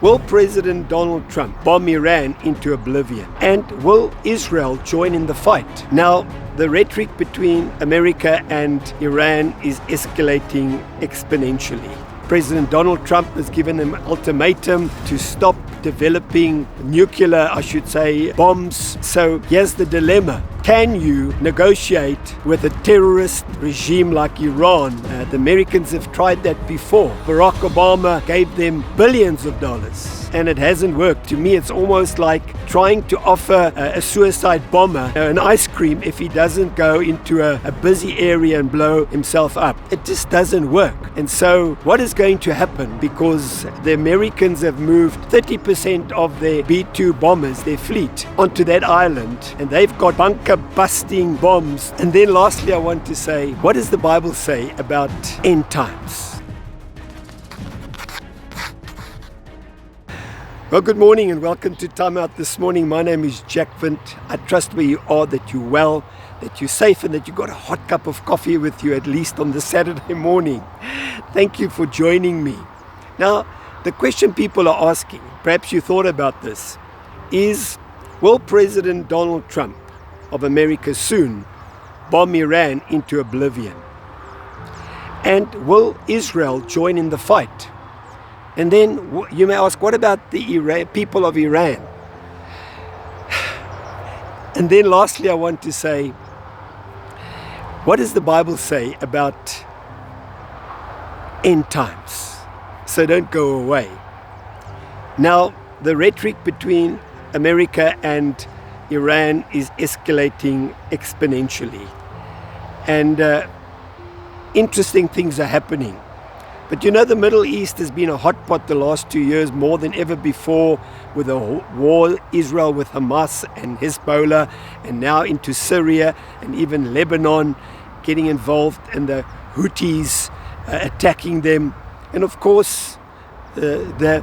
Will President Donald Trump bomb Iran into oblivion? And will Israel join in the fight? Now, the rhetoric between America and Iran is escalating exponentially. President Donald Trump has given an ultimatum to stop developing nuclear, bombs. So here's the dilemma. Can you negotiate with a terrorist regime like Iran? The Americans have tried that before. Barack Obama gave them billions of dollars and it hasn't worked. To me, it's almost like trying to offer a suicide bomber an ice cream if he doesn't go into a busy area and blow himself up. It just doesn't work. And so what is going to happen? Because the Americans have moved 30% of their B-2 bombers, their fleet, onto that island, and they've got bunker-busting bombs. And then lastly, I want to say, what does the Bible say about end times? Well, good morning and welcome to Timeout this morning. My name is Jack Vint. I trust where you are that you're well, that you're safe, and that you've got a hot cup of coffee with you, at least on the Saturday morning. Thank you for joining me. Now, the question people are asking, perhaps you thought about this, is will President Donald Trump of America soon bomb Iran into oblivion? And will Israel join in the fight? And then you may ask, what about the people of Iran? And then lastly, I want to say, what does the Bible say about end times? So don't go away. Now, the rhetoric between America and Iran is escalating exponentially. And interesting things are happening. But you know, the Middle East has been a hot pot the last 2 years, more than ever before, with the war, Israel with Hamas and Hezbollah, and now into Syria and even Lebanon getting involved, and the Houthis attacking them. And of course, the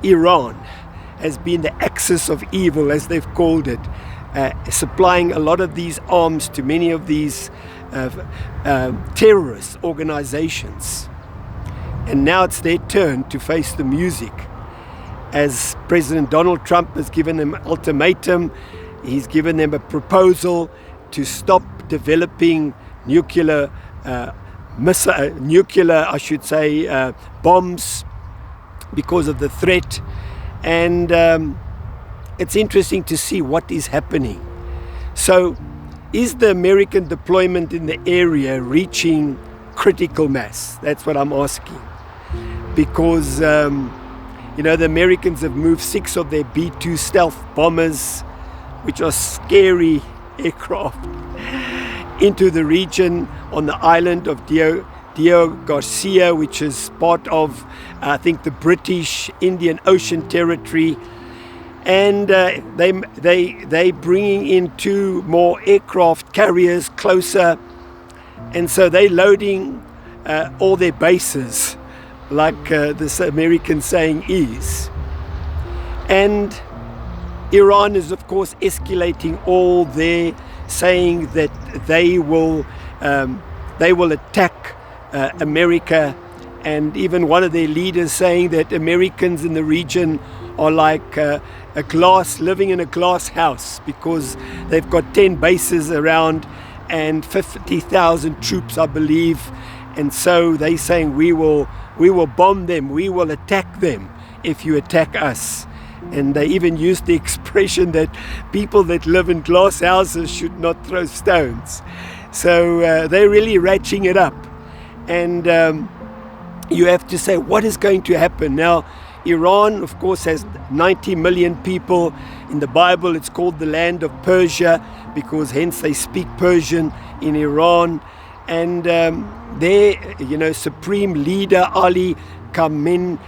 Iran has been the axis of evil, as they've called it, supplying a lot of these arms to many of these terrorist organizations. And now it's their turn to face the music, as President Donald Trump has given them an ultimatum. He's given them a proposal to stop developing nuclear bombs because of the threat. And it's interesting to see what is happening. So is the American deployment in the area reaching critical mass? That's what I'm asking. Because, the Americans have moved 6 of their B-2 stealth bombers, which are scary aircraft, into the region on the island of Diego Garcia, which is part of, I think, the British Indian Ocean Territory. And they bringing in 2 more aircraft carriers closer. And so they're loading all their bases, like this American saying is. And Iran is, of course, escalating all their saying that they will attack America. And even one of their leaders saying that Americans in the region are like living in a glass house, because they've got 10 bases around and 50,000 troops, I believe. And so they're saying, we will bomb them, we will attack them if you attack us. And they even used the expression that people that live in glass houses should not throw stones. So they're really ratcheting it up. And you have to say, what is going to happen? Now, Iran, of course, has 90 million people. In the Bible, it's called the land of Persia, because hence they speak Persian in Iran. And their, supreme leader, Ali Khamenei,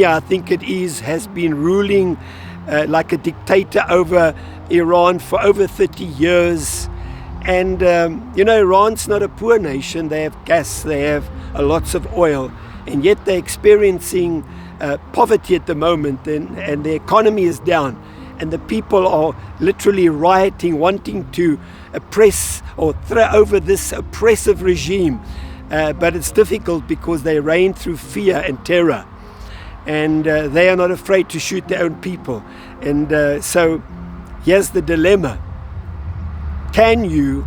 I think it is, has been ruling like a dictator over Iran for over 30 years. And, Iran's not a poor nation. They have gas, they have lots of oil, and yet they're experiencing poverty at the moment, and the economy is down. And the people are literally rioting, wanting to oppress or throw over this oppressive regime. But it's difficult because they reign through fear and terror. and they are not afraid to shoot their own people. And so here's the dilemma. Can you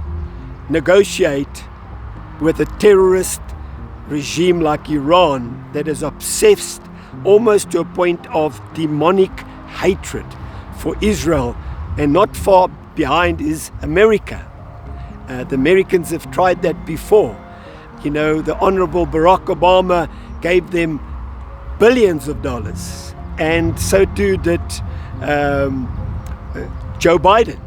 negotiate with a terrorist regime like Iran that is obsessed almost to a point of demonic hatred for Israel, and not far behind is America? The Americans have tried that before. You know, the Honorable Barack Obama gave them billions of dollars, and so too did Joe Biden,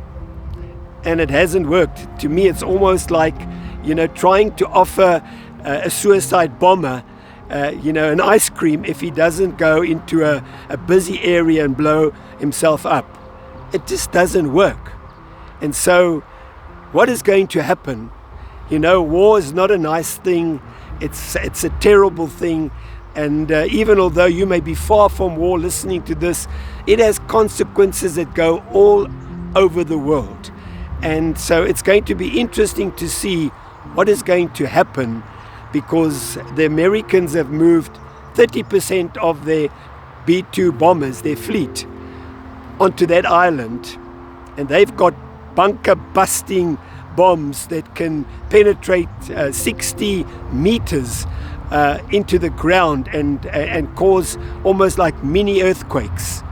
and it hasn't worked. To me, it's almost like, you know, trying to offer a suicide bomber an ice cream if he doesn't go into a busy area and blow himself up. It just doesn't work. And so what is going to happen? You know, war is not a nice thing. It's a terrible thing. And even although you may be far from war listening to this, it has consequences that go all over the world. And so it's going to be interesting to see what is going to happen, because the Americans have moved 30% of their B-2 bombers, their fleet, onto that island, and they've got bunker busting bombs that can penetrate 60 meters into the ground and cause almost like mini earthquakes.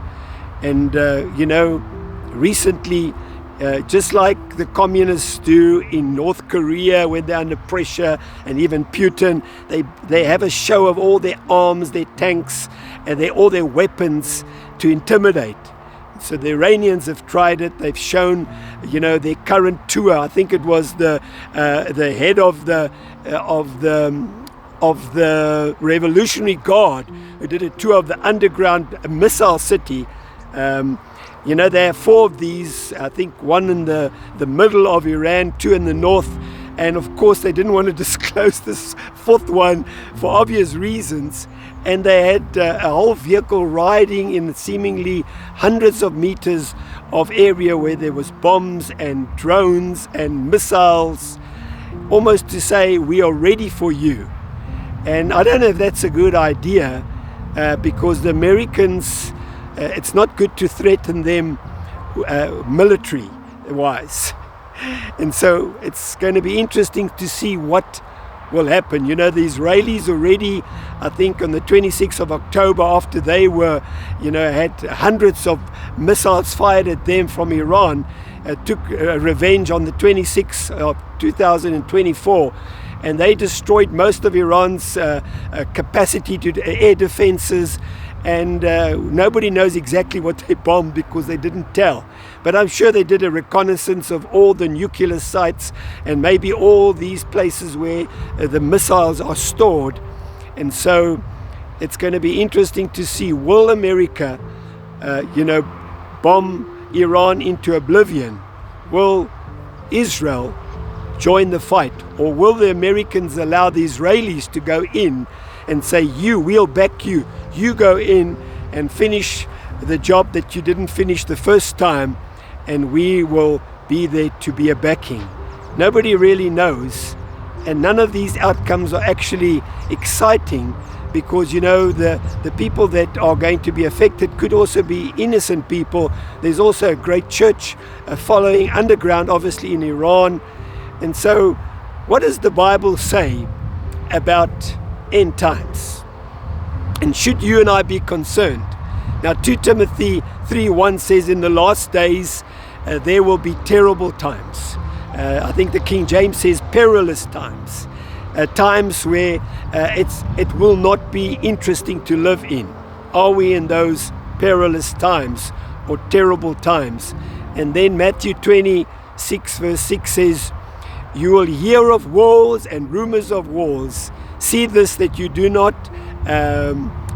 And recently, just like the communists do in North Korea when they're under pressure, and even Putin, they have a show of all their arms, their tanks, and all their weapons to intimidate. So the Iranians have tried it. They've shown, their current tour. I think it was the head of the Revolutionary Guard who did a tour of the underground missile city. They have 4 of these, I think 1 in the middle of Iran, 2 in the north, and of course they didn't want to disclose this 4th one for obvious reasons, and they had a whole vehicle riding in seemingly hundreds of meters of area where there was bombs and drones and missiles, almost to say, we are ready for you. And I don't know if that's a good idea, because the Americans, it's not good to threaten them military-wise. And so it's going to be interesting to see what will happen. The Israelis already, I think on the 26th of October, after they were, had hundreds of missiles fired at them from Iran, took revenge on the 26th of 2024. And they destroyed most of Iran's capacity to air defenses. And nobody knows exactly what they bombed because they didn't tell. But I'm sure they did a reconnaissance of all the nuclear sites and maybe all these places where the missiles are stored. And so it's going to be interesting to see, will America, bomb Iran into oblivion? Will Israel join the fight? Or will the Americans allow the Israelis to go in and say, we'll back you. You go in and finish the job that you didn't finish the first time, and we will be there to be a backing. Nobody really knows, and none of these outcomes are actually exciting, because the people that are going to be affected could also be innocent people. There's also a great church following underground, obviously, in Iran. And so what does the Bible say about end times? And should you and I be concerned? Now 2 Timothy 3:1 says, in the last days there will be terrible times. I think the King James says perilous times. Times where it will not be interesting to live in. Are we in those perilous times or terrible times? And then Matthew 26 verse 6 says, you will hear of wars and rumors of wars. See this, that you do not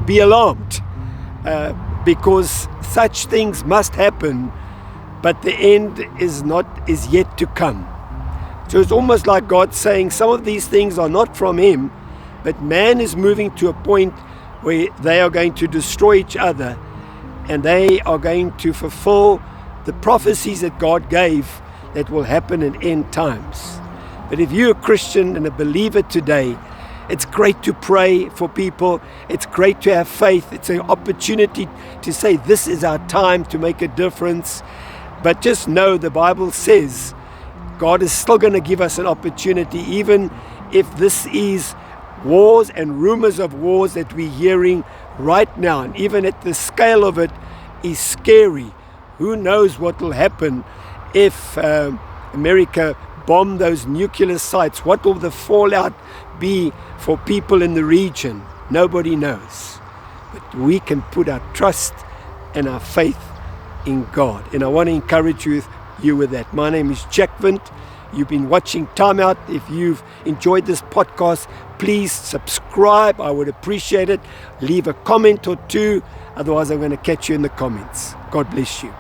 be alarmed, because such things must happen, but the end is yet to come. So it's almost like God saying some of these things are not from Him, but man is moving to a point where they are going to destroy each other, and they are going to fulfill the prophecies that God gave that will happen in end times. But if you're a Christian and a believer today, It's great to pray for people. It's great to have faith. It's an opportunity to say this is our time to make a difference. But just know the Bible says God is still going to give us an opportunity, even if this is wars and rumors of wars that we're hearing right now. And even at the scale of it is scary. Who knows what will happen if America bomb those nuclear sites? What will the fallout be for people in the region? Nobody knows. But we can put our trust and our faith in God. And I want to encourage you with that. My name is Jack Vint. You've been watching Timeout. If you've enjoyed this podcast, please subscribe. I would appreciate it. Leave a comment or two. Otherwise, I'm going to catch you in the comments. God bless you.